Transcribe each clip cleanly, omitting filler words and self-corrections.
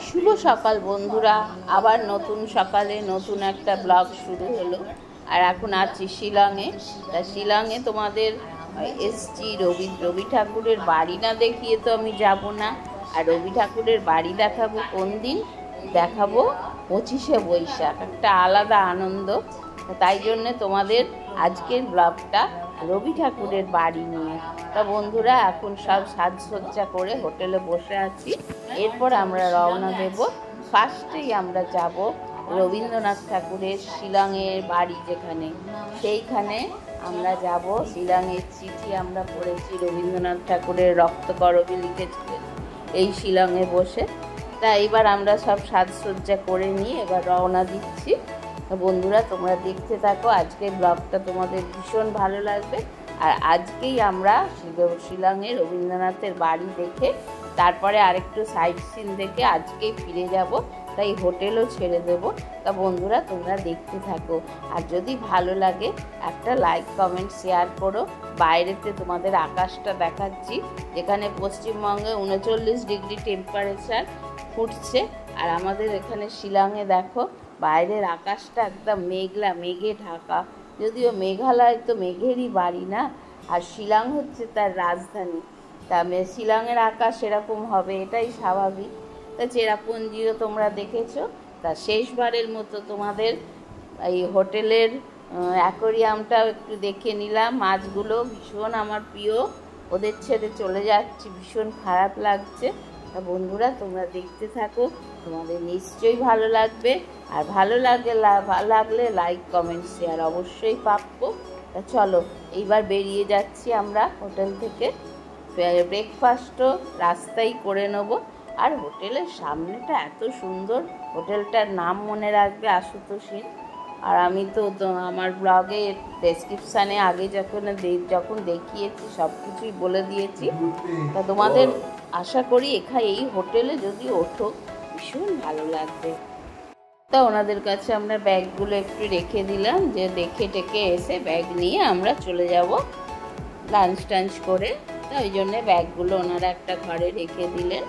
শুভ সকাল বন্ধুরা, আবার নতুন সকালে নতুন একটা ব্লগ শুরু হলো। আর এখন আছি শিলংয়ে। তা শিলংয়ে তোমাদের এসছি রবি ঠাকুরের বাড়ি না দেখিয়ে তো আমি যাব না। আর রবি ঠাকুরের বাড়ি দেখাবো কোন দিন? দেখাবো 25শে বৈশাখ, একটা আলাদা আনন্দ। তাই জন্যে তোমাদের আজকের ব্লগটা রবি ঠাকুরের বাড়ি নিয়ে। তা বন্ধুরা, এখন সব সাজসজ্জা করে হোটেলে বসে আছি। এরপর আমরা রওনা দেব। ফার্স্টেই আমরা যাব রবীন্দ্রনাথ ঠাকুরের শিলংয়ের বাড়ি যেখানে, সেইখানে আমরা যাব। শিলংয়ের চিঠি আমরা পড়েছি, রবীন্দ্রনাথ ঠাকুরের রক্তকরবী লিখেছিলেন এই শিলংয়ে বসে। তা এবার আমরা সব সাজসজ্জা করে নিয়ে এবার রওনা দিচ্ছি। বন্ধুরা, তোমরা দেখতে থাকো, আজকের ব্লগটা তোমাদের ভীষণ ভালো লাগবে। আর আজকেই আমরা শিলংয়ে রবীন্দ্রনাথের বাড়ি দেখে তারপরে আরেকটু সাইট সিন দেখে আজকেই ফিরে যাব, তাই হোটেলও ছেড়ে দেব। তা বন্ধুরা, তোমরা দেখতে থাকো। আর যদি ভালো লাগে একটা লাইক কমেন্ট শেয়ার করো। বাইরেতে তোমাদের আকাশটা দেখাচ্ছি, যেখানে পশ্চিমবঙ্গে 39 ডিগ্রি টেম্পারেচার ফুটছে। আর আমাদের এখানে শিলংয়ে দেখো, বাইরের আকাশটা একদম মেঘলা, মেঘে ঢাকা। যদিও মেঘালয় তো মেঘেরই বাড়ি না, আর শিলং হচ্ছে তার রাজধানী। তা শিলংয়ের আকাশ এরকম হবে, এটাই স্বাভাবিক। তা চেরাপুঞ্জিও তোমরা দেখেছো। তা শেষবারের মতো তোমাদের এই হোটেলের অ্যাকোরিয়ামটাও একটু দেখে নিলাম। মাছগুলো ভীষণ আমার প্রিয়, ওদের ছেড়ে চলে যাচ্ছি, ভীষণ খারাপ লাগছে। তা বন্ধুরা, তোমরা দেখতে থাকো, তোমাদের নিশ্চয়ই ভালো লাগবে। আর ভালো লাগলে লাইক কমেন্ট শেয়ার অবশ্যই প্রাপ্য। তা চলো, এইবার বেরিয়ে যাচ্ছি আমরা হোটেল থেকে। ব্রেকফাস্টও রাস্তায় করে নেবো। আর হোটেলের সামনেটা এত সুন্দর, হোটেলটার নাম মনে রাখবে আশুতোষী। আর আমি তো আমার ব্লগে ডেসক্রিপশানে আগে যখন দেখিয়েছি সব কিছুই বলে দিয়েছি। তা তোমাদের আশা করি এই হোটেলে যদি ওঠো ভীষণ ভালো লাগবে। তা ওনাদের কাছে আমরা ব্যাগগুলো একটু রেখে দিলাম, যে দেখে টেকে এসে ব্যাগ নিয়ে আমরা চলে যাব লাঞ্চ টাঞ্চ করে। তা ওই জন্যে ব্যাগগুলো ওনারা একটা ঘরে রেখে দিলেন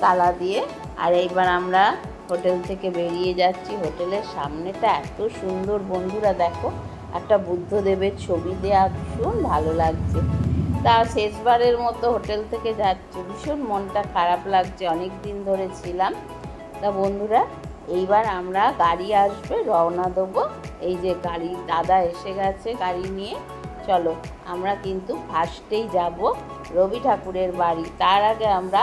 তালা দিয়ে। আর এইবার আমরা হোটেল থেকে বেরিয়ে যাচ্ছি। হোটেলের সামনেটা এত সুন্দর বন্ধুরা, দেখো একটা বুদ্ধদেবের ছবি দেয়া, ভীষণ ভালো লাগছে। তা শেষবারের মতো হোটেল থেকে যাচ্ছি, ভীষণ মনটা খারাপ লাগছে, অনেক দিন ধরে ছিলাম। তা বন্ধুরা, এইবার আমরা গাড়ি আসবে, রওনা দেবো। এই যে গাড়ি দাদা এসে গেছে গাড়ি নিয়ে। চলো, আমরা কিন্তু ফার্স্টেই যাব রবি ঠাকুরের বাড়ি। তার আগে আমরা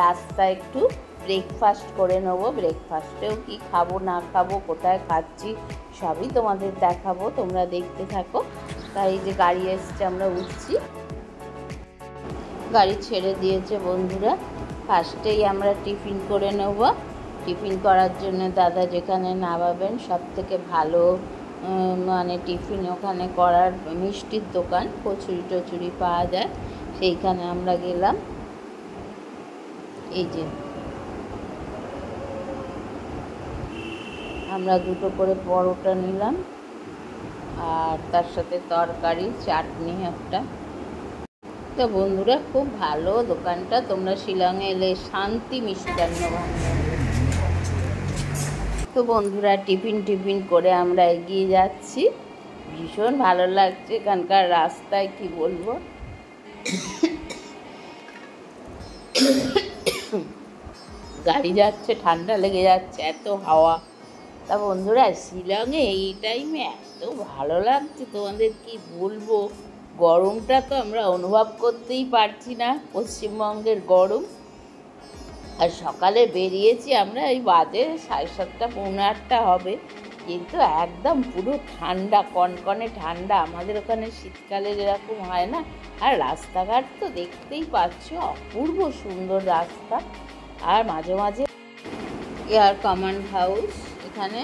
রাস্তায় একটু ব্রেকফাস্ট করে নেবো। ব্রেকফাস্টেও কি খাবো না খাবো, কোথায় খাচ্ছি সবই তোমাদের দেখাবো, তোমরা দেখতে থাকো। তাই এই যে গাড়ি এসছে, আমরা উঠছি। গাড়ি ছেড়ে দিয়েছে বন্ধুরা। ফার্স্টেই আমরা টিফিন করে নেব। টিফিন করার জন্য দাদা যেখানে নামাবেন, সব থেকে ভালো মানে টিফিন ওখানে করার মিষ্টির দোকান, কচুরি টচুরি পাওয়া যায়, সেইখানে আমরা গেলাম। এই যে আমরা দুটো করে পরোটা নিলাম, আর তার সাথে তরকারি, চাটনি একটা। তো বন্ধুরা, খুব ভালো দোকানটা, তোমরা শিলংয়ে এলে শান্তি মিষ্টান্ন ভাণ্ডার। তো বন্ধুরা, টিফিন করে আমরা এগিয়ে যাচ্ছি। ভীষণ ভালো লাগছে এখানকার রাস্তায়, কি বলবো, গাড়ি যাচ্ছে, ঠান্ডা লেগে যাচ্ছে, এত হাওয়া। তা বন্ধুরা, শিলংয়ে এই টাইমে এত ভালো লাগছে, তোমাদের কি বলবো। গরমটা তো আমরা অনুভব করতেই পারছি না, পশ্চিমবঙ্গের গরম। আর সকালে বেরিয়েছি আমরা, এই বাজে 7:30 পৌনে 8টা হবে, কিন্তু একদম পুরো ঠান্ডা, কনকনে ঠান্ডা। আমাদের ওখানে শীতকালে যেরকম হয় না। আর রাস্তাঘাট তো দেখতেই পাচ্ছ, অপূর্ব সুন্দর রাস্তা। আর মাঝে মাঝে এয়ার কমান্ড হাউস, এখানে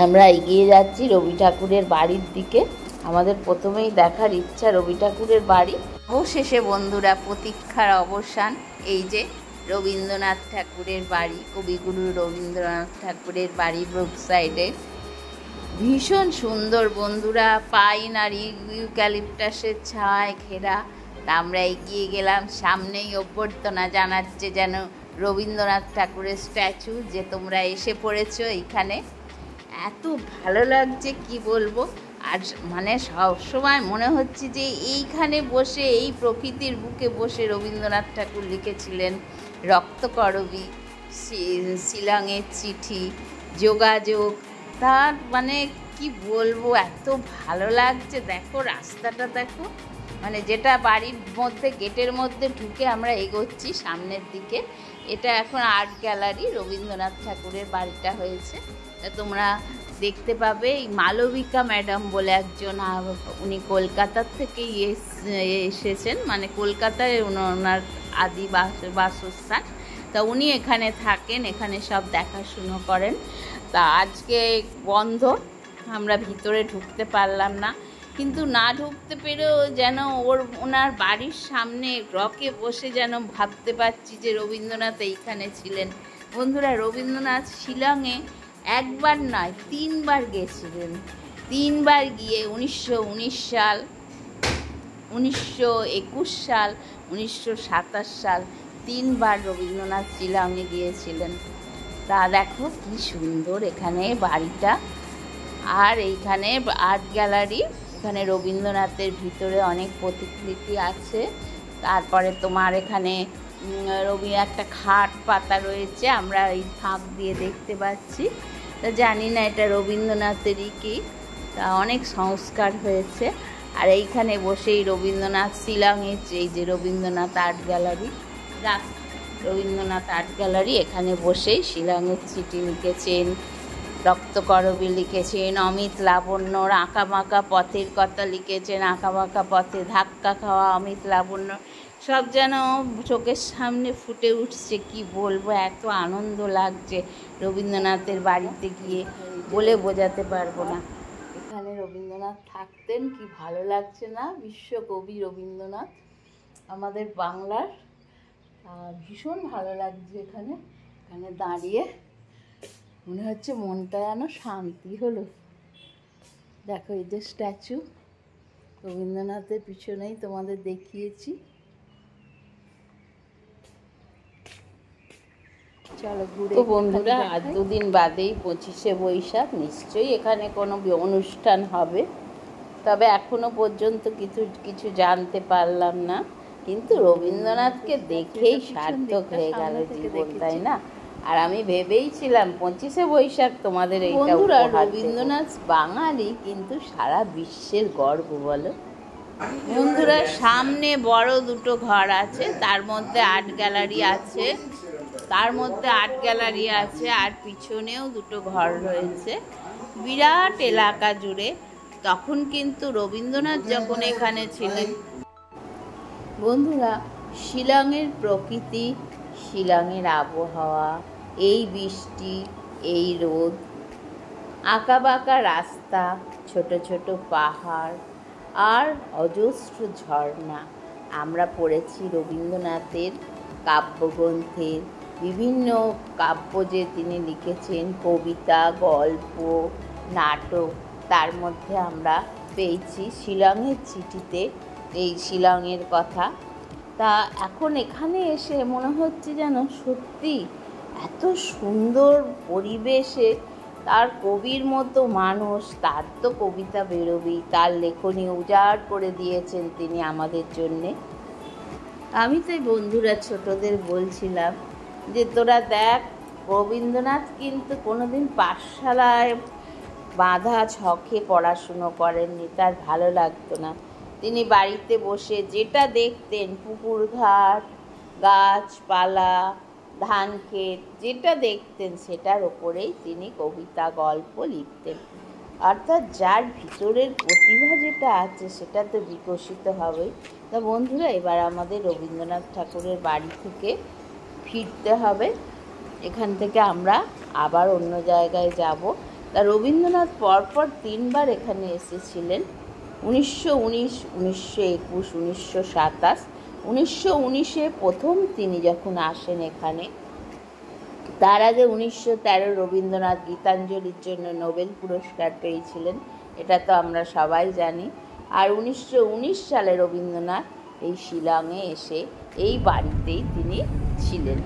আমরা এগিয়ে যাচ্ছি রবি ঠাকুরের বাড়ির দিকে। আমাদের প্রথমেই দেখার ইচ্ছা রবি ঠাকুরের বাড়ি। অবশেষে বন্ধুরা, প্রতীক্ষার অবসান। এই যে রবীন্দ্রনাথ ঠাকুরের বাড়ি, কবিগুরু রবীন্দ্রনাথ ঠাকুরের বাড়ি ব্রুক সাইডে। ভীষণ সুন্দর বন্ধুরা, পাইন আর ইউক্যালিপটাসের ছায় ঘেরা, তা আমরা এগিয়ে গেলাম, সামনেই অভ্যর্থনা জানাচ্ছে যেন রবীন্দ্রনাথ ঠাকুরের স্ট্যাচু, যে তোমরা এসে পড়েছো এইখানে। এত ভালো লাগছে কি বলবো। আর মানে সবসময় মনে হচ্ছে যে এইখানে বসে, এই প্রকৃতির বুকে বসে রবীন্দ্রনাথ ঠাকুর লিখেছিলেন রক্তকরবী, শিলংয়ের চিঠি, যোগাযোগ। তার মানে কি বলবো, এত ভালো লাগছে। দেখো রাস্তাটা দেখো, মানে যেটা বাড়ির মধ্যে গেটের মধ্যে ঢুকে আমরা এগোচ্ছি সামনের দিকে, এটা এখন আর্ট গ্যালারি, রবীন্দ্রনাথ ঠাকুরের বাড়িটা হয়েছে। তা তোমরা দেখতে পাবে। এই মালবিকা ম্যাডাম বলে একজন, উনি কলকাতার থেকেই এসেছেন, মানে কলকাতায় ওনার আদি বাসস্থান। তা উনি এখানে থাকেন, এখানে সব দেখাশুনো করেন। তা আজকে বন্ধ, আমরা ভিতরে ঢুকতে পারলাম না, কিন্তু না ঢুকতে পেরেও যেন ওনার বাড়ির সামনে রকে বসে যেন ভাবতে পারছি যে রবীন্দ্রনাথ এইখানে ছিলেন। বন্ধুরা, রবীন্দ্রনাথ শিলংয়ে একবার নয় 3বার গেছিলেন। 3বার গিয়ে 1919 সাল, 1921 সাল, 1927 সাল, 3বার রবীন্দ্রনাথ শিলংয়ে গিয়েছিলেন। তা দেখো কি সুন্দর এখানে বাড়িটা। আর এইখানে আর্ট গ্যালারি, এখানে রবীন্দ্রনাথের ভিতরে অনেক প্রতিকৃতি আছে। তারপরে তোমার এখানে একটা খাট পাতা রয়েছে, আমরা এই ফাঁক দিয়ে দেখতে পাচ্ছি। তা জানি না এটা রবীন্দ্রনাথেরই কি, তা অনেক সংস্কার হয়েছে। আর এইখানে বসেই রবীন্দ্রনাথ শিলংয়ের এই যে Rabindranath art gallery, Rabindranath art gallery, এখানে বসেই শিলংয়ের চিঠি লিখেছেন, রক্তকরবী লিখেছেন, অমিত লাবণ্যর আঁকাবাঁকা পথের কথা লিখেছেন, আঁকাবাঁকা পথে ধাক্কা খাওয়া অমিত লাবণ্য, সব যেন চোখের সামনে ফুটে উঠছে। কি বলবো, এত আনন্দ লাগছে রবীন্দ্রনাথের বাড়িতে গিয়ে, বলে বোঝাতে পারবো না। এখানে রবীন্দ্রনাথ থাকতেন, কি ভালো লাগছে না। বিশ্বকবি রবীন্দ্রনাথ আমাদের বাংলার, ভীষণ ভালো লাগছে এখানে দাঁড়িয়ে, মনে হচ্ছে মনটা যেন শান্তি হলো। দেখো এই যে স্ট্যাচু রবীন্দ্রনাথের পিছনেই তোমাদের দেখিয়েছি। চলো ঘুরে। তো বন্ধুরা, আজ 2 দিন বাদেই 25শে বৈশাখ, নিশ্চয়ই এখানে কোনো অনুষ্ঠান হবে, তবে এখনো পর্যন্ত কিছু জানতে পারলাম না। কিন্তু রবীন্দ্রনাথকে দেখেই সার্থক হয়ে গেল জীবন, তাই না? আর আমি ভেবেইছিলাম 25শে বৈশাখ তোমাদের এইটা উপহার। রবীন্দ্রনাথ বাঙালি, কিন্তু সারা বিশ্বের গর্ব, বলো বন্ধুরা। সামনে বড় 2টো ঘর আছে, তার মধ্যে আর্ট গ্যালারি আছে, আর পিছনেও 2টো ঘর রয়েছে, বিরাট এলাকা জুড়ে। তখন কিন্তু রবীন্দ্রনাথ যখন এখানে ছিলেন। বন্ধুরা, শিলংয়ের প্রকৃতি, শিলংয়ের আবহাওয়া, এই বৃষ্টি, এই রোদ, আঁকাবাঁকা রাস্তা, ছোট ছোট পাহাড় আর অজস্র ঝর্ণা। আমরা পড়েছি রবীন্দ্রনাথের কাব্যগ্রন্থের বিভিন্ন কাব্য যে তিনি লিখেছেন, কবিতা, গল্প, নাটক, তার মধ্যে আমরা পেয়েছি শিলংয়ের চিঠিতে এই শিলংয়ের কথা। তা এখন এখানে এসে মনে হচ্ছে যেন সত্যি এত সুন্দর পরিবেশে, তার কবির মতো মানুষ, তার তো কবিতা বেরোবেই, তার লেখনী উজাড় করে দিয়েছেন তিনি আমাদের জন্যে। আমি তো বন্ধুরা ছোটদের বলছিলাম যে তোরা দেখ, রবীন্দ্রনাথ কিন্তু কোনোদিন পাঠশালায় বাঁধা ছকে পড়াশুনো করেননি, তার ভালো লাগতো না। তিনি বাড়িতে বসে যেটা দেখতেন, পুকুর ঘাট, গাছপালা, ধান ক্ষেত, যেটা দেখতেন সেটার ওপরেই তিনি কবিতা, গল্প লিখতেন। অর্থাৎ যার ভিতরের প্রতিভা যেটা আছে সেটা তো বিকশিত হবেই। তা বন্ধুরা, এবার আমাদের রবীন্দ্রনাথ ঠাকুরের বাড়ি থেকে ফিরতে হবে। এখান থেকে আমরা আবার অন্য জায়গায় যাব। তা রবীন্দ্রনাথ পরপর 3বার এখানে এসেছিলেন, 1919, 1921, 1927। 1919-এ প্রথম তিনি যখন আসেন এখানে, তার আগে 1913 রবীন্দ্রনাথ গীতাঞ্জলির জন্য নোবেল পুরস্কার পেয়েছিলেন, এটা তো আমরা সবাই জানি। আর 1919 সালে রবীন্দ্রনাথ এই শিলংয়ে এসে এই বাড়িতেই তিনি ছিলেন।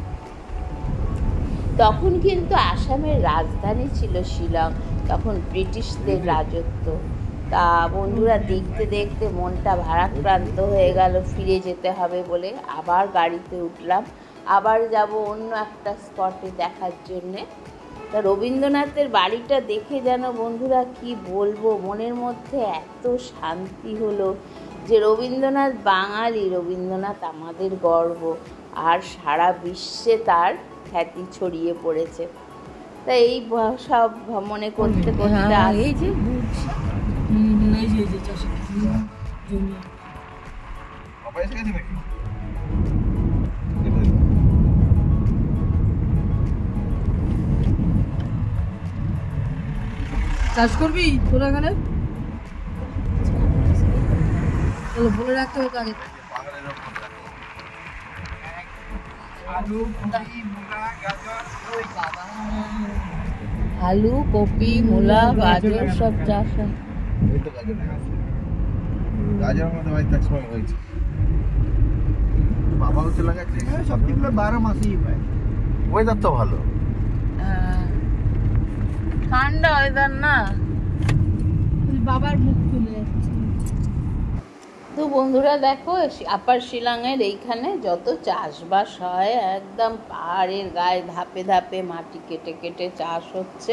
তখন কিন্তু আসামের রাজধানী ছিল শিলং, তখন ব্রিটিশদের রাজত্ব। তা বন্ধুরা দেখতে দেখতে মনটা ভারাক্রান্ত হয়ে গেল, ফিরে যেতে হবে বলে আবার গাড়িতে উঠলাম, আবার যাব অন্য একটা স্পটে দেখার জন্যে। তা রবীন্দ্রনাথের বাড়িটা দেখে যেন বন্ধুরা কি বলবো, মনের মধ্যে এত শান্তি হলো যে রবীন্দ্রনাথ বাঙালি, রবীন্দ্রনাথ আমাদের গর্ব, আর সারা বিশ্বে তার খ্যাতি ছড়িয়ে পড়েছে। তা এই সব মনে করতে করতে এই যে চাষ করবি তোরা এখানে বলে রাখতে হবে আগে। আলু, কপি, মূলা, গাজর সব চাষ হয়। গাজর আমাদের বাড়িতে এক সময় হয়েছে, বাবা হচ্ছে লাগাচ্ছে। সব কিছু 12 মাসেই হয়, ওয়েদার তো ভালো, ঠান্ডা ওয়েদার না। বাবার মুখ চলে যাচ্ছে। তো বন্ধুরা দেখো, আপার শিলংয়ের এইখানে যত চাষবাস হয় একদম পাহাড়ের গায়ে ধাপে ধাপে মাটি কেটে কেটে চাষ হচ্ছে।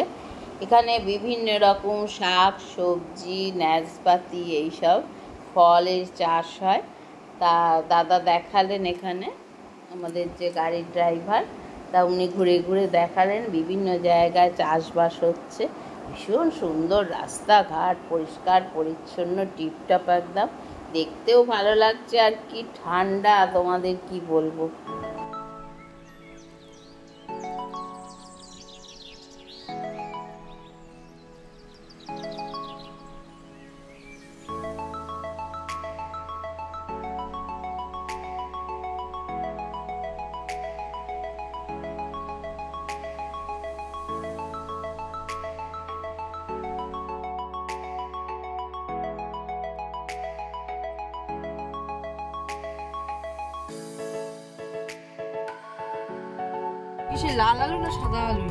এখানে বিভিন্ন রকম শাক সবজি নাশপাতি এইসব ফলের চাষ হয়। তা দাদা দেখালেন এখানে, আমাদের যে গাড়ির ড্রাইভার, তা উনি ঘুরে ঘুরে দেখালেন বিভিন্ন জায়গায় চাষবাস হচ্ছে। ভীষণ সুন্দর রাস্তাঘাট, পরিষ্কার পরিচ্ছন্ন, টিপটপ একদম, দেখতেও ভালো লাগছে। আর কি ঠান্ডা তোমাদের কি বলবো। কিসে লাল আলু না সাদা আলু?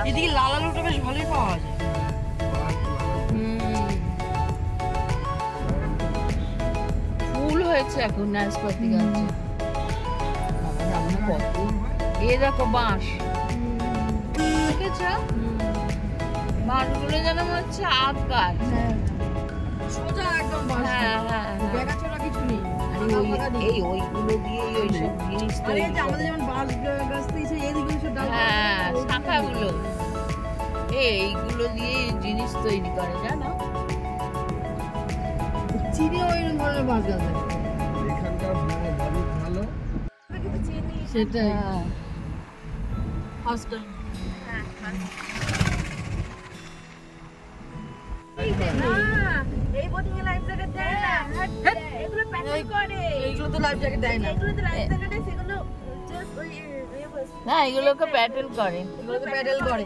এদিকে লাল আলুটা বেশ ভালোই পাওয়া যায়। ফুল হয়েছে এখন নাশপাতি গাছে। কত এ দেখো বাঁশ, বাঁশগুলো যেন মনে হচ্ছে আখ গাছ, সোজা একদম বাঁশ। দেখাছড়া কিছু নেই। এই ওইগুলো দিয়ে ওইসব জিনিস তৈরি, আমাদের যেমন বাঁশ গাছ থেকে এদিকে সব ডাল, হ্যাঁ শাখাগুলো, এইগুলো দিয়ে জিনিস তৈরি করে জানো। চীনে ওই ধরনের বাঁশ গাছ আছে এখানকার ভালো, সেটাই ফার্স্ট টাইম। এইগুলো তো লাইফ জ্যাকেট দেয় না। না এগুলোকে প্যাডেল করে, এগুলোকে প্যাডেল করে।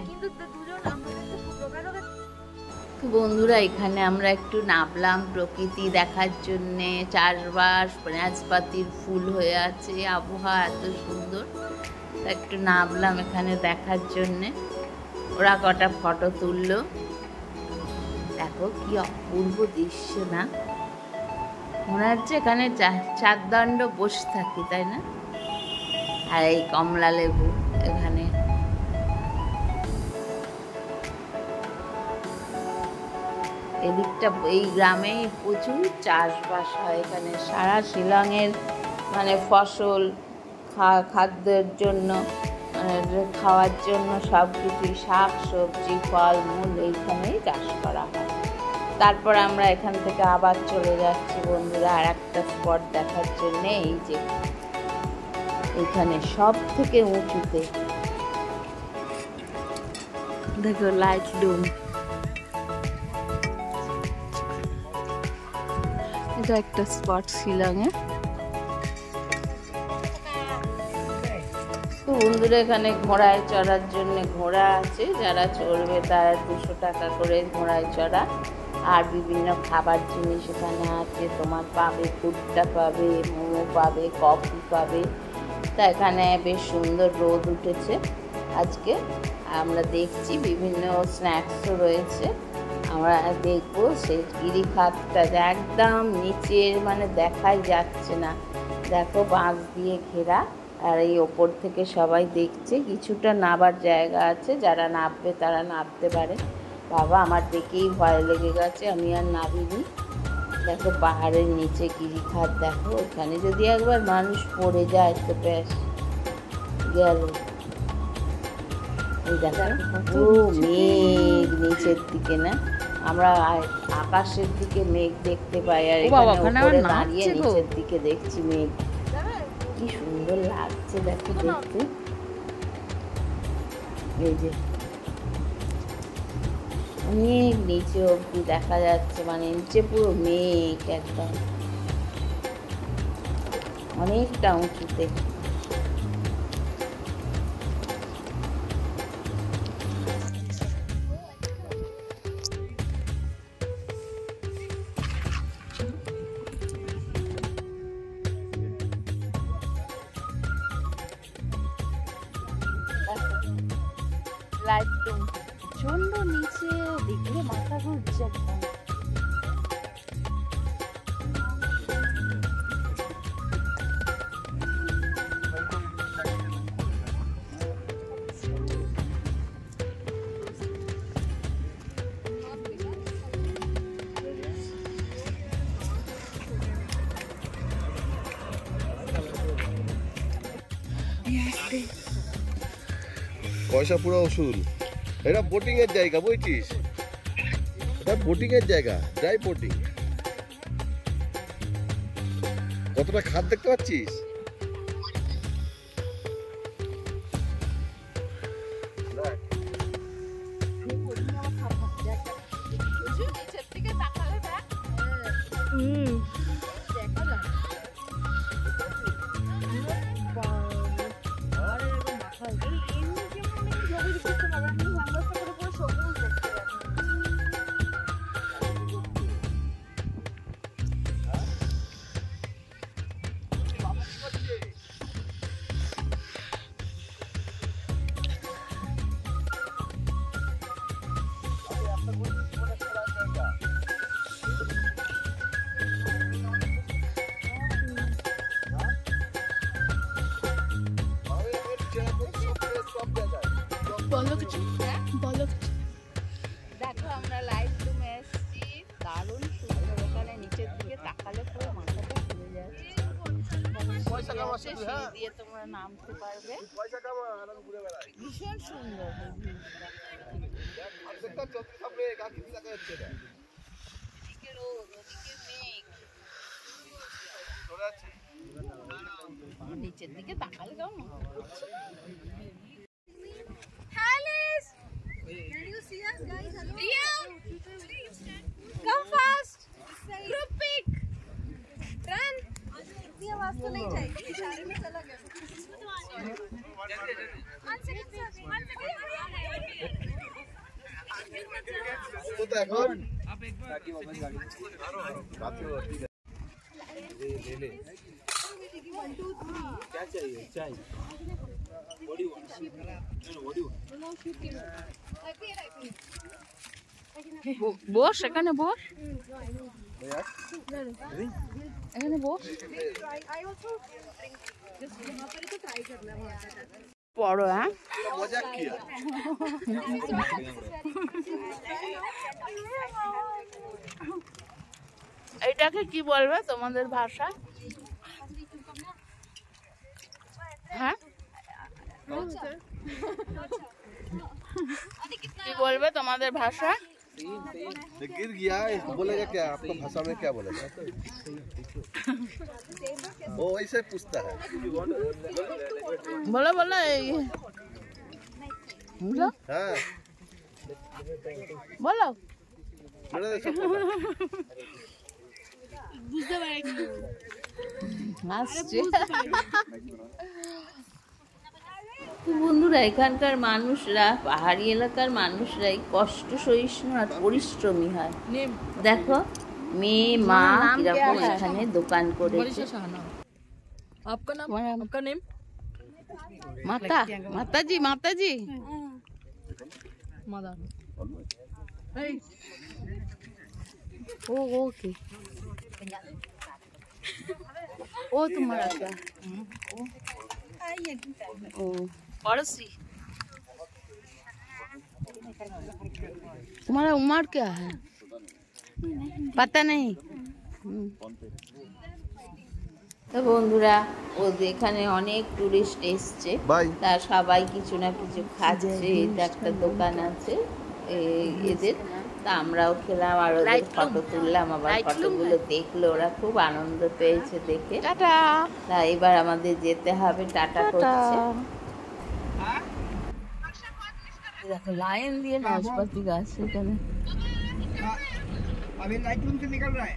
তো বন্ধুরা এখানে আমরা একটু নামলাম প্রকৃতি দেখার জন্যে। চাষবাস, নাশপাতির ফুল হয়ে আছে, আবহাওয়া এত সুন্দর, একটু নামলাম এখানে দেখার জন্যে। ওরা কটা ফটো তুললো, দেখো কি অপূর্ব দৃশ্য না, মনে হচ্ছে এখানে চারদণ্ড বসে থাকি, তাই না? আর এই কমলা লেবু এখানে, এদিকটা এই গ্রামে প্রচুর চাষবাস হয়। এখানে সারা শিলংয়ের মানে ফসল, খাদ্যের জন্য, খাওয়ার জন্য সব কিছুই, শাক সবজি ফল মূল এইখানেই চাষ করা হয়। তারপর আমরা এখান থেকে আবার চলে যাচ্ছি বন্ধুরা আর একটা স্পট দেখার জন্যে। এই যে এখানে সব থেকে উঁচুতে দেখো লাইট ডোম, এটা একটা স্পট শিলংয়ে। তো বন্ধুরা এখানে ঘোড়ায় চড়ার জন্য ঘোড়া আছে, যারা চড়বে তারা 200 টাকা করে ঘোড়ায় চড়া। আর বিভিন্ন খাবার জিনিস এখানে আছে, তোমার পাবে ভুট্টা পাবে, মোমো পাবে, কফি পাবে। তা এখানে বেশ সুন্দর রোদ উঠেছে আজকে। আমরা দেখছি বিভিন্ন স্ন্যাক্সও রয়েছে, আমরা দেখবো। সেই গিরিখাতটা একদম নিচের মানে দেখাই যাচ্ছে না, দেখো বাঁশ দিয়ে ঘেরা, আর এই ওপর থেকে সবাই দেখছে। কিছুটা নাবার জায়গা আছে, যারা নামবে তারা নামতে পারে। বাবা আমার দেখেই ভয় লেগে গেছে, আমি আর নামিনি। দেখো পাহাড়ের নিচে গিরিখাত, দেখো এখানে যদি একবার মানুষ পড়ে যায় তো ব্যাস গেল। এই দেখো পুরো মেঘ নিচের দিকে, না আমরা আকাশের দিকে মেঘ দেখতে পাই, আর এখানে উপরে দাঁড়িয়ে নিচের দিকে দেখছি মেঘ। কি সুন্দর লাগছে দেখো দেখতে। এই যে অনেক নিচে অবধি দেখা যাচ্ছে, মানে নিচে পুরো মেঘ একদম অনেকটা উঁচুতে। লাইটরুম প্রচন্ড নিচে, দেখলে মাথা ঘুরছে একদম। পয়সা পুরো ওসুল। এটা বোটিং এর জায়গা, বুঝছিস? এটা বোটিং এর জায়গা, ড্রাই বোটিং। কতটা খাদ দেখতে পাচ্ছিস? দেখো আমরা লাইটরুমে এসেছি, দারুণ সুন্দর। ওখানে নিচের দিকে তাকালে পুরো মাথাটা ঘুরে যাচ্ছে। সিঁড়ি দিয়ে তোমরা নামতে পারবে, ভীষণ সুন্দর। এদিকে রোদ, ওদিকে মেঘ, নিচের দিকে তাকালে কেমন মাথা ঘুরছে। Can you see us, guys? Hello. Rio, come fast. Group pic. Run. इतनी आवाज तो नहीं जाएगी, इशारे में चला गया। One second, sir. One second. তো এখন क्या चाहिए? चाय। বস এখানে, বস এখানে, বস। পড়ো, হ্যাঁ মজা কি? এটাকে কি বলবে তোমাদের ভাষা? হ্যাঁ কি বলবে তোমাদের ভাষা? गिर गया बोलेगा क्या? आपको भाषा में क्या बोलेगा? वो ऐसे पूछता है। बोलो बोलो, हाँ बोलो। বুঝতে পারিনি। হাসছে। তো বন্ধুরা, এখানকার মানুষরা, পাহাড়ি এলাকার মানুষরাই কষ্ট সহিষ্ণু আর পরিশ্রমী হয়। দেখো মেয়ে মা কিরকম এখানে দোকান করেছে। आपका नाम, आपका नेम? মাতাজি মাতাজি मदर। ओ ओके ओ तुम्हारा क्या ओ पड़ोसी तुम्हारा उम्र क्या है पता नहीं। তো বন্ধুরা, এখানে অনেক টুরিস্ট এসছে, তা সবাই কিছু না কিছু খাচ্ছে। এটা একটা দোকান আছে এদের, তা আমরাও খেলাম আর ওদের ফটো তুললাম। আবার ফটোগুলো দেখলো, ওরা খুব আনন্দ পেয়েছে দেখে। তা এবার আমাদের যেতে হবে, টাটা করছে। দেখো লাইন দিয়ে নাশপাতি গাছ এখানে। अभी लाइट रूम से निकल रहा है।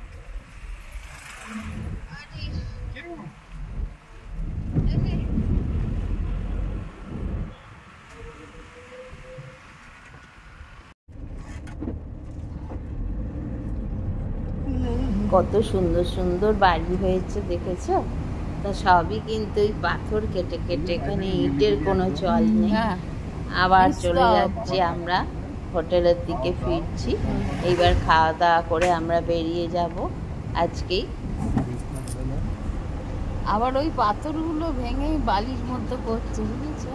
কত সুন্দর সুন্দর বাড়ি হয়েছে দেখেছো? তা সবই কিন্তু ওই পাথর কেটে কেটে, এখানে ইটের কোনো চল নেই। আবার চলে যাচ্ছি আমরা, হোটেলের দিকে ফিরছি। এইবার খাওয়া দাওয়া করে আমরা বেরিয়ে যাব আজকেই। আবার ওই পাথরগুলো ভেঙে বালির মধ্যে করছে, বুঝেছো?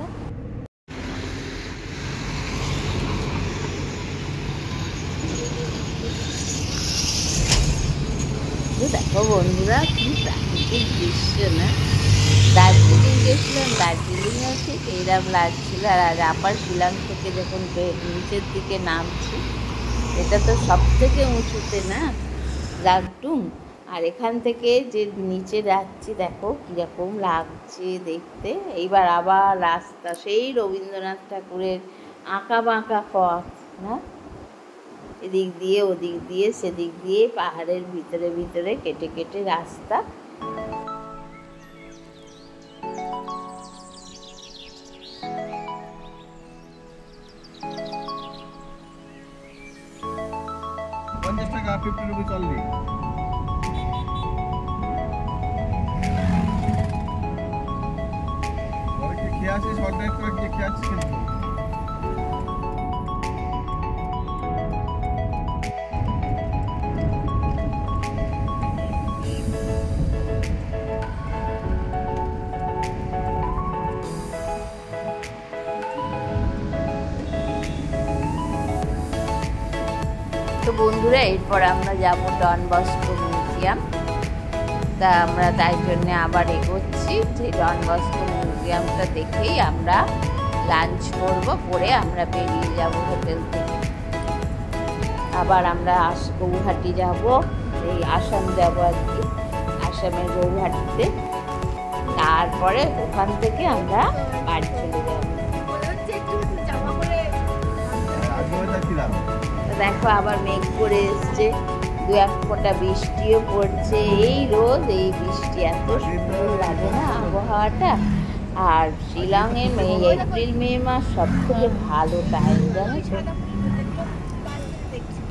দেখো বন্ধুরা, কি প্রাকৃতিক দৃশ্য না। দার্জিলিং গেছিলাম, দার্জিলিংও ঠিক এইরকম লাগছিল। আর আবার শিলং থেকে যখন নিচের দিকে নামছি, এটা তো সব থেকে উঁচুতে না, লাকডুং। আর এখান থেকে যে নিচে যাচ্ছি, দেখো কীরকম লাগছে দেখতে। এইবার আবার রাস্তা সেই রবীন্দ্রনাথ ঠাকুরের আঁকা বাঁকা পথ না, এদিক দিয়ে ওদিক দিয়ে সেদিক দিয়ে পাহাড়ের ভিতরে ভিতরে কেটে কেটে রাস্তা। টাকা 50 রুপি চললি। খেয়ে আসিস, অর্ডার করে গিয়ে খেয়ে আসিস কিন্তু। তো বন্ধুরা, এরপর আমরা যাব ডন বস্কো মিউজিয়াম। তা আমরা তাই জন্যে আবার এগোচ্ছি, যে ডন বস্কো মিউজিয়ামটা দেখেই আমরা লাঞ্চ করব, করে আমরা বেরিয়ে যাব হোটেল থেকে। আবার আমরা গৌহাটি যাব, এই আসাম যাব আর কি, আসামের গৌহাটিতে। তারপরে ওখান থেকে আমরা বাড়ি চলে যাব। দেখো আবার মেঘ করে এসছে, দু এক ফোঁটা বৃষ্টিও পড়ছে। এই রোদ, এই বৃষ্টি, এত সুন্দর লাগে না আবহাওয়াটা। আর শিলংয়ে এপ্রিল মে মাস সব থেকে ভালো টাইম, জানেছো?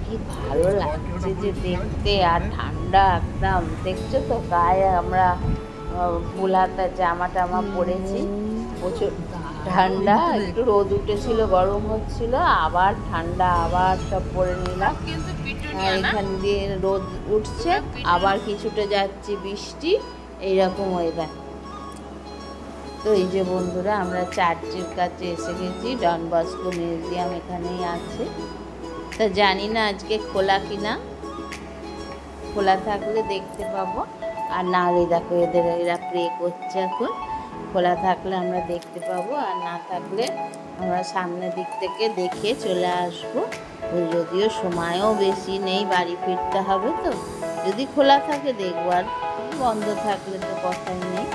কি ভালো লাগছে যে দেখতে, আর ঠান্ডা একদম। দেখছো তো গায়ে আমরা ফুল হাতা জামা টামা পরেছি, প্রচুর ঠান্ডা। একটু রোদ উঠেছিল, গরম হচ্ছিল, আবার ঠান্ডা, আবার সব পরে নিলাম। এখান দিয়ে রোদ উঠছে, আবার কিছুটা যাচ্ছে বৃষ্টি, এইরকম ওয়েদার। তো এই যে বন্ধুরা, আমরা চার্চের কাছে এসে গেছি। ডন বস্কো মিউজিয়াম এখানেই আছে। তা জানি না আজকে খোলা কিনা, খোলা থাকলে দেখতে পাবো, আর না হলে দেখো এরা প্রে করছে এখন। খোলা থাকলে আমরা দেখতে পাবো, আর না থাকলে আমরা সামনের দিক থেকে দেখে চলে আসবো। যদিও সময়ও বেশি নেই, বাড়ি ফিরতে হবে। তো যদি খোলা থাকে দেখবো, আর বন্ধ থাকলে তো কথাই নেই।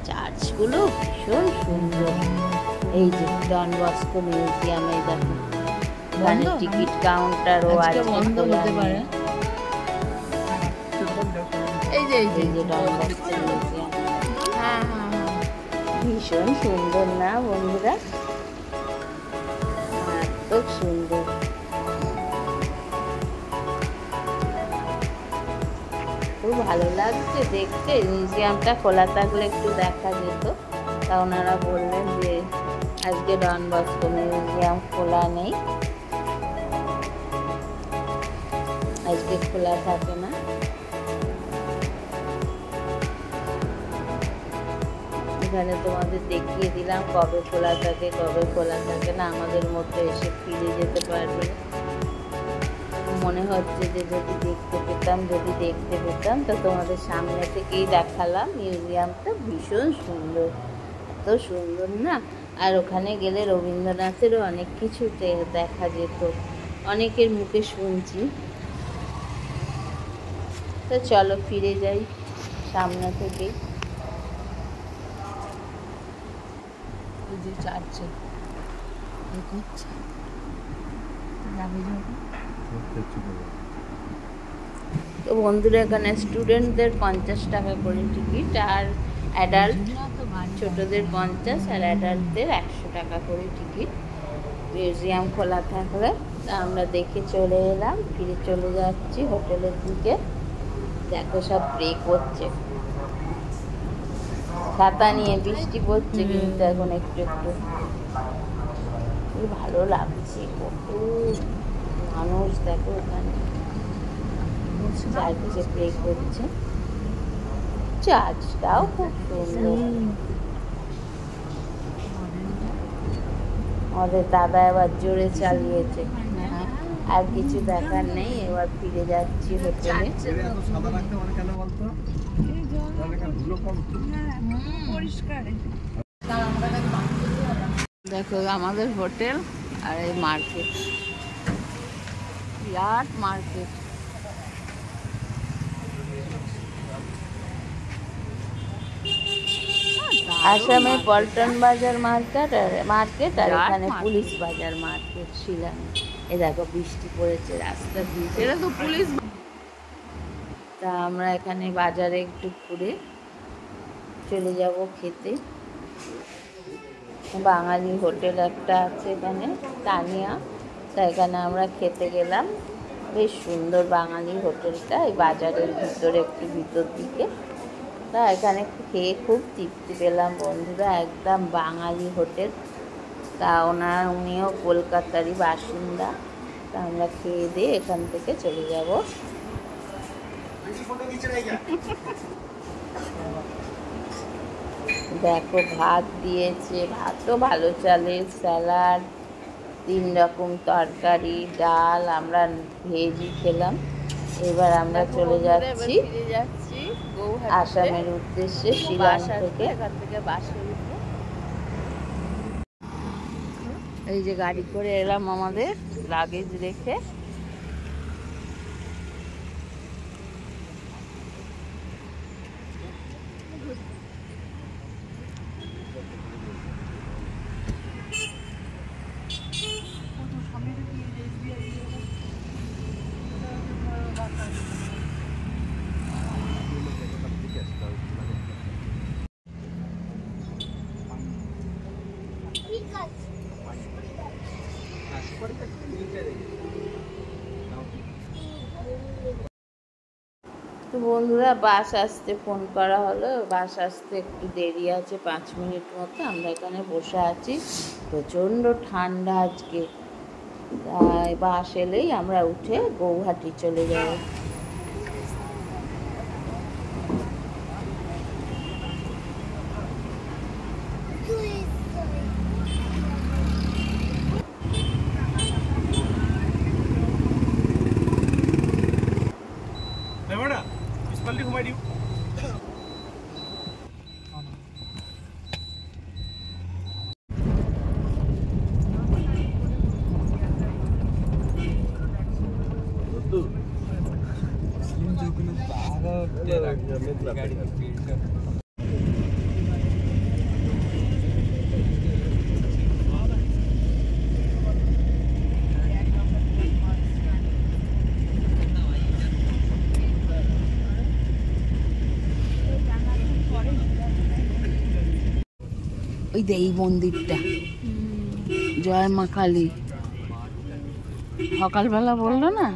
চার্চগুলো ভীষণ সুন্দর। এই যে ডন বস্কো মিউজিয়ামে দেখো, এখানে টিকিট কাউন্টারও আছে, বন্ধ হতে পারে। এই যে ডন বস্কো মিউজিয়াম। ভীষণ সুন্দর না বন্ধুরা, মারাত্মক সুন্দর। খুব ভালো লাগছে দেখতে। মিউজিয়ামটা খোলা থাকলে একটু দেখা যেত, তা ওনারা বললেন যে আজকে ডন বস্কো মিউজিয়াম খোলা নেই, আজকে খোলা থাকে না। এখানে তোমাদের দেখিয়ে দিলাম কবে খোলা থাকে কবে খোলা থাকে না, আমাদের মধ্যে এসে ফিরে যেতে পারবে। মনে হচ্ছে যে যদি দেখতে পেতাম তো তোমাদের সামনে থেকেই দেখালাম। মিউজিয়ামটা ভীষণ সুন্দর, এত সুন্দর না। আর ওখানে গেলে রবীন্দ্রনাথেরও অনেক কিছু দেখা যেত, অনেকের মুখে শুনছি। তো চলো ফিরে যাই সামনে থেকেই। চার্চে তো বন্ধুরা এখানে স্টুডেন্টদের 50 টাকা করে টিকিট, আর অ্যাডাল্ট ছোটদের 50 আর অ্যাডাল্টদের 100 টাকা করে টিকিট। মিউজিয়াম খোলা থাকলে তা আমরা দেখে চলে এলাম, ফিরে চলে যাচ্ছি হোটেলের দিকে। দেখো সব প্রে করছে, ছাতা নিয়ে, বৃষ্টি পড়ছে কিন্তু এখন একটু একটু। ভালো লাগছে, কত মানুষ দেখো ওখানে চারদিকে প্রে করছে। চার্চটাও খুব সুন্দর। আমাদের দাদা এবার জোরে চালিয়েছে, আর কিছু দেখার নেই। এবার ফিরে যাচ্ছি হোটেলে। দেখো আমাদের হোটেল আর এই মার্কেট, বিরাট মার্কেট। আসামে পল্টন বাজার মার্কেট আর এখানে পুলিশ বাজার মার্কেট শিলংয়ে। এ দেখো বৃষ্টি পড়েছে, রাস্তা ভিজে, এটা তো পুলিশ। তা আমরা এখানে বাজারে একটু ঘুরে চলে যাব খেতে। বাঙালি হোটেল একটা আছে এখানে তানিয়া, তা এখানে আমরা খেতে গেলাম। বেশ সুন্দর বাঙালি হোটেলটা, এই বাজারের ভিতরে একটু ভিতর দিকে। তা এখানে খেয়ে খুব তৃপ্তি পেলাম বন্ধুরা, একদম বাঙালি হোটেল। তা উনিও কলকাতারই বাসিন্দা। তা আমরা খেয়ে দিয়ে এখান থেকে চলে যাব। দেখো ভাত দিয়েছে, ভাতও ভালো চালের, স্যালাড, 3 রকম তরকারি, ডাল। আমরা ভেজই খেলাম। এবার আমরা চলে যাচ্ছি আসামের উদ্দেশ্যে শিলং থেকে। এখান থেকে বাসে উঠবো। এই যে গাড়ি করে এলাম আমাদের লাগেজ রেখে। তো বন্ধুরা বাস আসতে ফোন করা হলো, বাস আসতে একটু দেরি আছে, 5 মিনিট মতো। আমরা এখানে বসে আছি, প্রচণ্ড ঠান্ডা আজকে। তাই বাস এলেই আমরা উঠে গৌহাটি চলে যাব। घुमाई दियो। ওই যে এই মন্দিরটা, জয় মা কালী। সকালবেলা বললো না,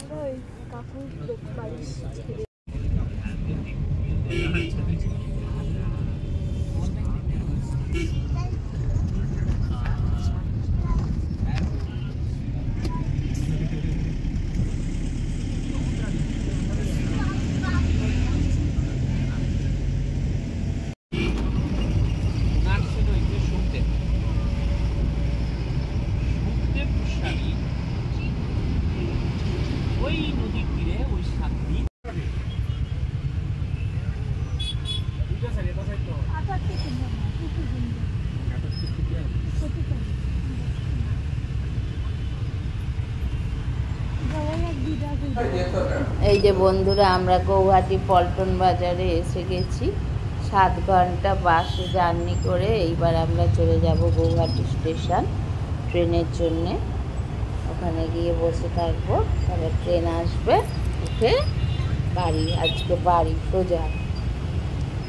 এই যে বন্ধুরা আমরা গৌহাটি পল্টন বাজারে এসে গেছি। 7 ঘন্টা বাসে জার্নি করে এইবার আমরা চলে যাব গৌহাটি স্টেশন ট্রেনের জন্যে। ওখানে গিয়ে বসে থাকবো, তারপর ট্রেন আসবে, উঠে বাড়ি। আজকে বাড়ি সোজা।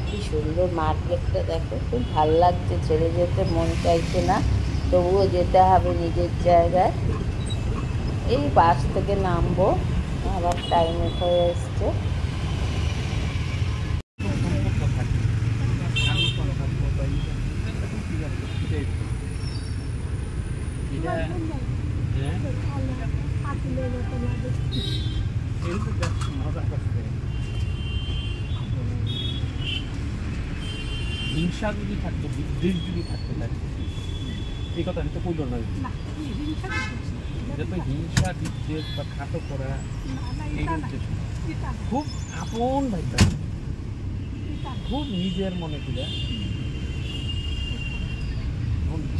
কি সুন্দর মার্কেটটা দেখো, খুব ভালো লাগছে। ছেড়ে যেতে মন চাইছে না, তবুও যেতে হবে নিজের জায়গায়। এই বাস থেকে নামবো, আবার টাইমে হয়ে এসছে। হিংসা যদি থাকতো, বিদ্বেষ যদি থাকতো, এই কথা তো কইল না। যত হিংসা বিদ্বেষ বা খাটো করা, খুব আপন ভাইটা, খুব নিজের মনে করে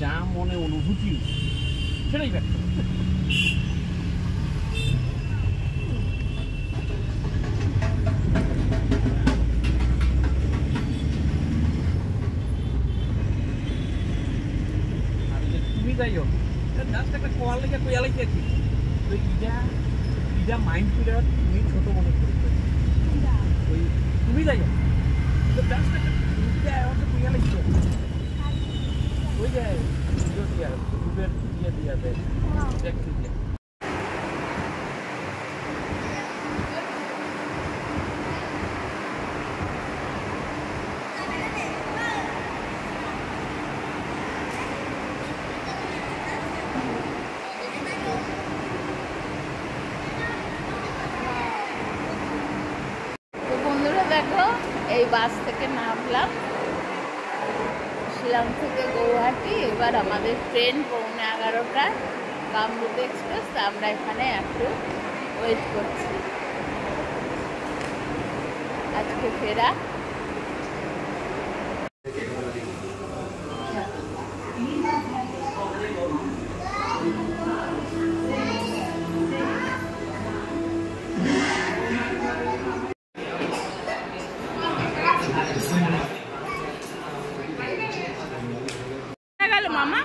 যা মনে অনুভূতি সেটাই ব্যক্ত করতে। তুমি যাই হোক, জাস্ট একটা কোয়াল লেগে কোয়ালাইতে আছি, তো ইটা মাইন্ড করে তুমি ছোট মনে করতে। ওই তুমি যাই হোক, তো জাস্ট একটা কোয়ালাইতে ওই যে দুধের দিয়ে দেয় দেখতে দিয়ে। দেখো এই বাস থেকে নামলাম, শিলং থেকে গৌহাটি। এবার আমাদের ট্রেন 11:15 কামরূপ এক্সপ্রেস। আমরা এখানে একটু ওয়েট করছি। আজকে ফেরা। মামা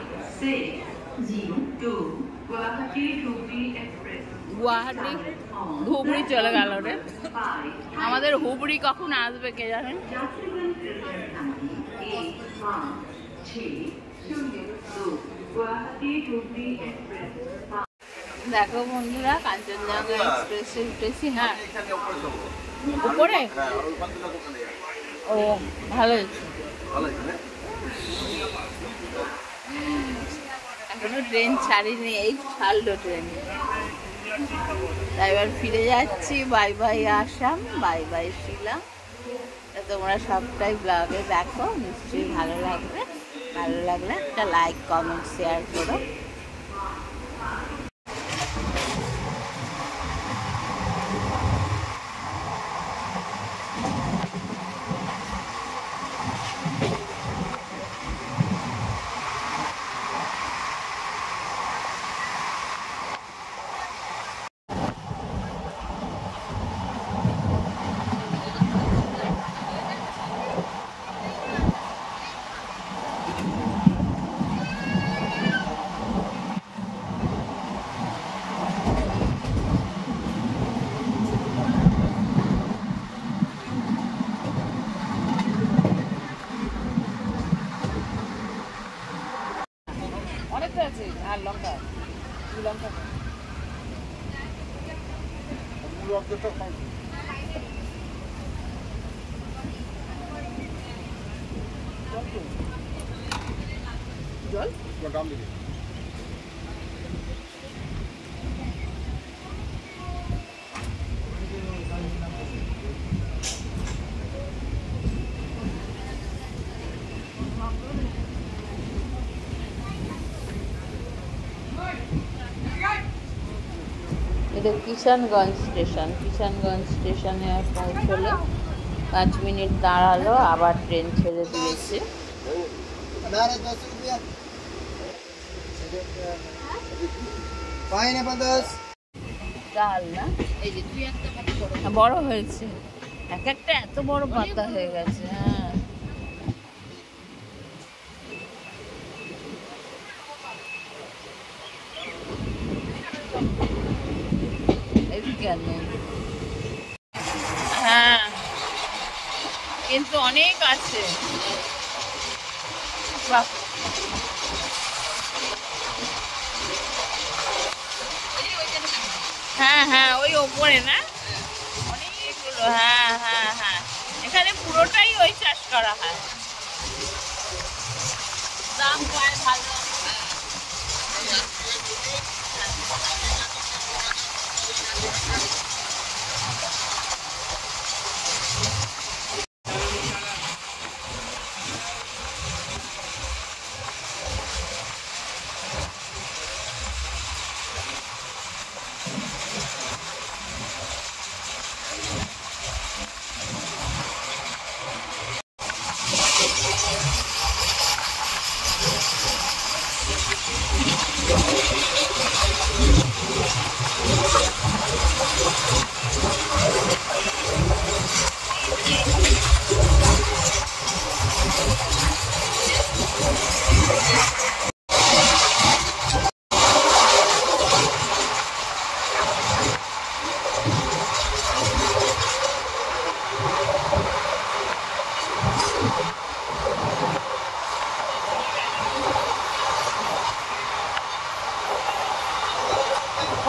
গুয়াহাটি ধুবড়ি চলে গেল রে। আমাদের হুবড়ি কখন আসবে কে জানেন। দেখো বন্ধুরা, কাঞ্চনজঙ্ঘা এক্সপ্রেসে উঠেছি। হ্যাঁ, উপরে। ও ভালো এখনো ট্রেন ছাড়িনি, এই ছাড়লো ট্রেন। তাই এবার ফিরে যাচ্ছি। Bye bye Assam, bye bye Shillong. তোমরা সবটাই ব্লগে দেখো, নিশ্চয়ই ভালো লাগবে। ভালো লাগলে একটা লাইক, কমেন্ট, শেয়ার করো। এটা কিষানগঞ্জ স্টেশনে পৌঁছলো, 5 মিনিট দাঁড়ালো, আবার ট্রেন ছেড়ে দিয়েছে। ডাল না, এই যে তুই একটা বড় হয়েছে, এক একটা এত বড় পাতা হয়ে গেছে। হ্যাঁ, হ্যাঁ কিন্তু অনেক আছে। হ্যাঁ হ্যাঁ, ওই ওপরে না অনেকগুলো। হ্যাঁ হ্যাঁ হ্যাঁ, এখানে পুরোটাই ওই চাষ করা হয়। দাম পায় ভালো।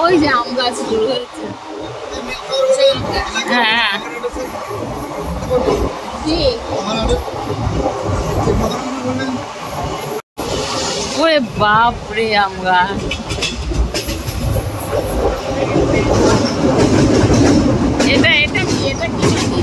ওই যে আম গাছ শুরু হয়েছে। হ্যাঁ ওরে বাপ রে, আম গাছ। এটা এটা কি, এটা কি নাকি?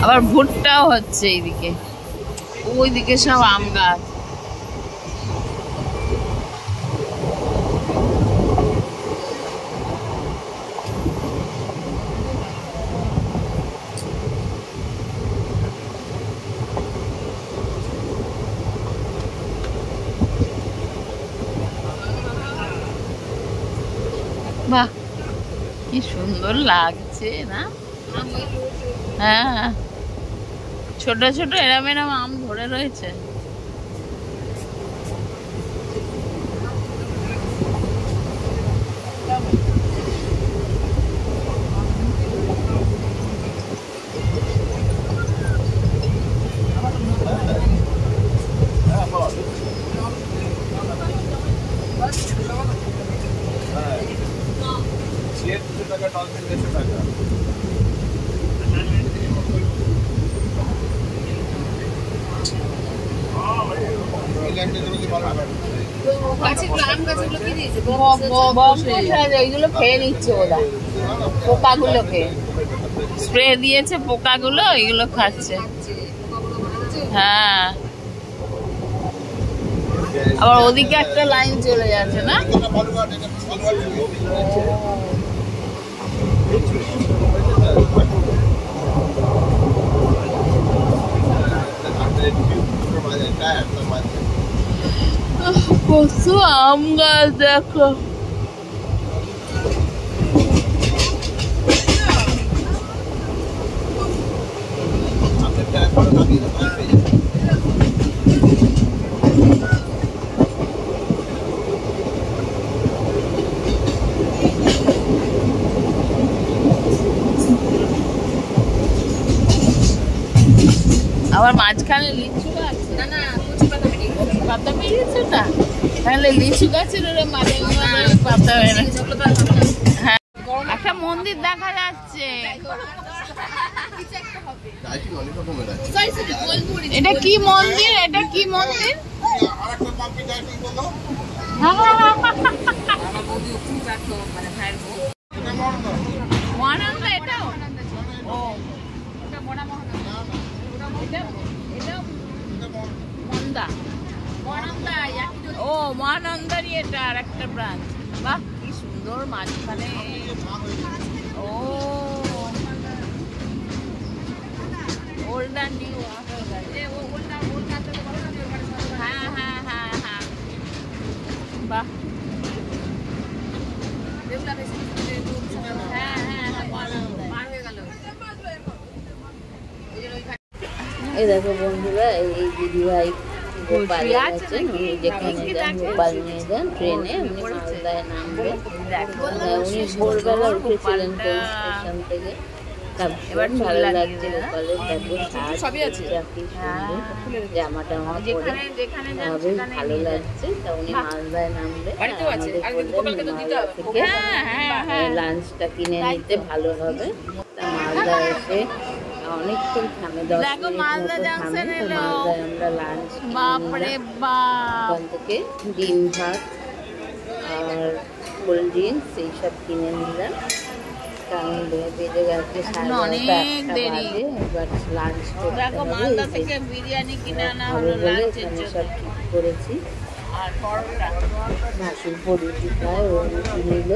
আবার ভুট্টাও হচ্ছে এইদিকে, ওইদিকে সব আম গাছ। বাহ, কি সুন্দর লাগছে না? হ্যাঁ, ছোট ছোট এরম এরম আম ধরে রয়েছে। এইগুলো খেয়ে নিচ্ছে ওরা, পোকাগুলোকে স্প্রে দিয়েছে, পোকাগুলো এগুলো খাচ্ছে। হ্যাঁ, আবার ওদিকে একটা লাইন চলে যাচ্ছে না? কত আম গাছ দেখো। মাঝখানে লিচু গাছ না না কচি পাতা বেরিয়েছে না তাহলে লিচু গাছের ওরা মাঝে মাঝে পাতা বেরিয়েছে। হ্যাঁ একটা মন্দির দেখা যাচ্ছে। এটা কি মন্দির? এটা কি মন্দির? মহানন্দা এটাও? ও ও মহানন্দারই এটা আর একটা ব্রাঞ্চ। বাহ কি সুন্দর মাঝখানে। ও ওল্ড অ্যান্ড নিউ। হ্যাঁ হ্যাঁ হ্যাঁ হ্যাঁ বাহ হ্যাঁ হ্যাঁ এই দেখো বন্ধুরা, এই দিদিভাই গোপালে আছেন, উনি যেখানে যান গোপাল নিয়ে যান ট্রেনে, উনি মালদায় নামবেন। উনি ভোরবেলা উঠেছিলেন কোন স্টেশন থেকে। ভালো লাগছে গোপালের, তারপর জামাটা আমার পরে বেশ ভালো লাগছে। তা উনি মালদায় নামবেন, লাঞ্চটা কিনে নিতে ভালো হবে। তা মালদায় এসে অনেকক্ষণ থামে, 10 মিনিট মতো থামে। তো মালদায় আমরা লাঞ্চ ওখান থেকে ডিম ভাত আর কোল্ড ড্রিঙ্কস এইসব কিনে নিলাম, কারণ বেজে গেছে 11:30 এবার লাঞ্চ করতে হবে বলে এখানে সব ঠিক করেছি। ভাসুর পরুটি খায়, ও রুটি নিল।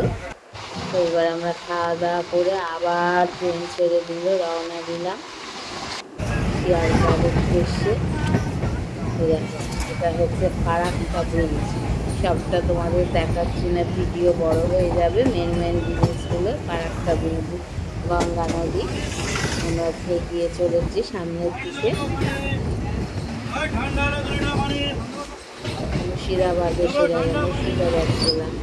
তো এবার আমরা খাওয়া দাওয়া করে আবার ট্রেন ছেড়ে দিল, রওনা দিলাম শিয়ালদার উদ্দেশ্যে। এটা হচ্ছে ফারাক্কা ব্রিজ। সবটা তোমাদের দেখাচ্ছি না, ভিডিও বড় হয়ে যাবে। মেন মেন জিনিসগুলো ফারাক্কা ব্রিজ, গঙ্গা নদী। আমরা এগিয়ে চলেছি সামনের দিকে। মুর্শিদাবাদে মুর্শিদাবাদ ছিলাম।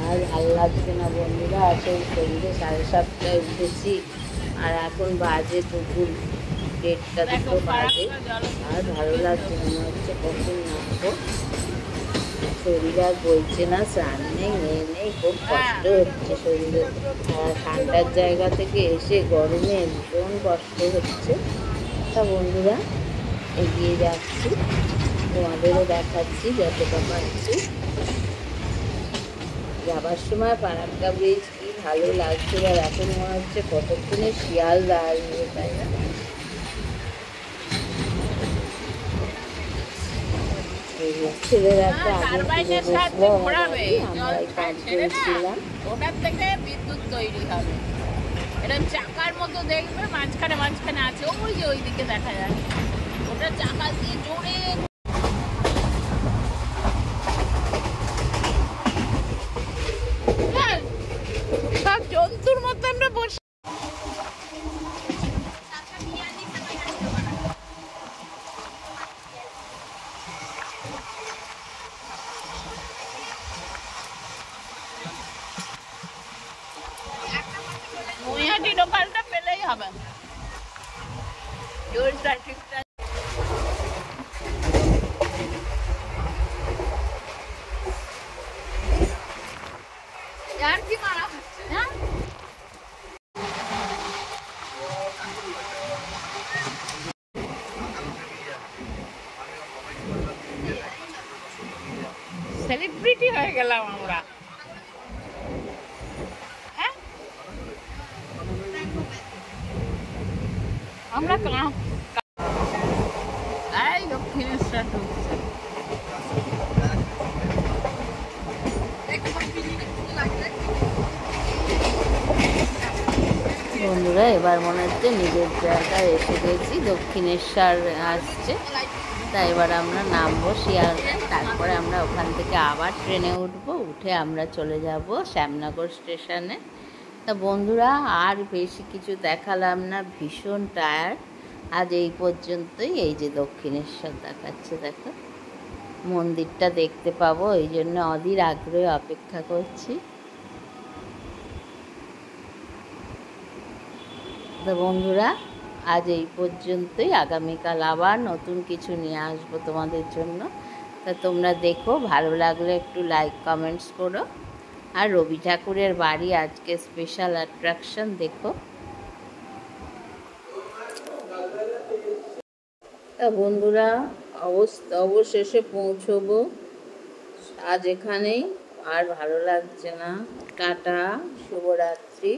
আর ভালো লাগছে না বন্ধুরা, আসলে সন্ধ্যে 7:30টায় উঠেছি আর এখন বাজে দুপুর 1:30 বাজে। আর ভালো লাগছে না, মনে হচ্ছে কখন নামবো। শরীর আর বলছে না, স্নান নেই নেই, খুব কষ্ট হচ্ছে শরীরে। আর ঠান্ডার জায়গা থেকে এসে গরমে ভীষণ কষ্ট হচ্ছে। তা বন্ধুরা এগিয়ে যাচ্ছি, তোমাদেরও দেখাচ্ছি যতটা পারছি। যাবার সময় ফারাক্কা ব্রিজ কি ভালো লাগছে, আর এখন মনে হচ্ছে কতক্ষণে শিয়ালদা আসবে, তাই না? ছেলেরা একটা ওটার থেকে বিদ্যুৎ তৈরি হবে। এটা চাকার মতো দেখবে, মাঝখানে মাঝখানে আছে, ওই যে ওইদিকে দেখা যায়। ওটা চাকা দিয়ে জোরে সব জন্তুর মতো আমরা বসে। নৈহাটি লোকালটা পেলেই হবে। কি মারা হচ্ছে, হ্যাঁ সেলিব্রিটি হয়ে গেলাম আমরা। আমরা এই দক্ষিণেশ্বর ঢুকছে। বন্ধুরা এবার মনে হচ্ছে নিজের জায়গায় এসে গেছি, দক্ষিণেশ্বর আসছে। তাই এবার আমরা নামবো শিয়ালদায়, তারপরে আমরা ওখান থেকে আবার ট্রেনে উঠবো, উঠে আমরা চলে যাব শ্যামনগর স্টেশনে। তা বন্ধুরা আর বেশি কিছু দেখালাম না, ভীষণ টায়ার্ড। আজ এই পর্যন্তই। এই যে দক্ষিণেশ্বর দেখাচ্ছে, দেখো মন্দিরটা দেখতে পাবো, এই জন্য অধীর আগ্রহে অপেক্ষা করছি। তো বন্ধুরা আজ এই পর্যন্তই। আগামীকাল আবার নতুন কিছু নিয়ে আসবো তোমাদের জন্য। তা তোমরা দেখো, ভালো লাগলে একটু লাইক কমেন্টস করো। আর রবি ঠাকুরের বাড়ি আজকে স্পেশাল অ্যাট্রাকশন দেখো। তা বন্ধুরা, অবশেষে পৌঁছবো আজ এখানেই। আর ভালো লাগছে না। টাটা, শুভরাত্রি।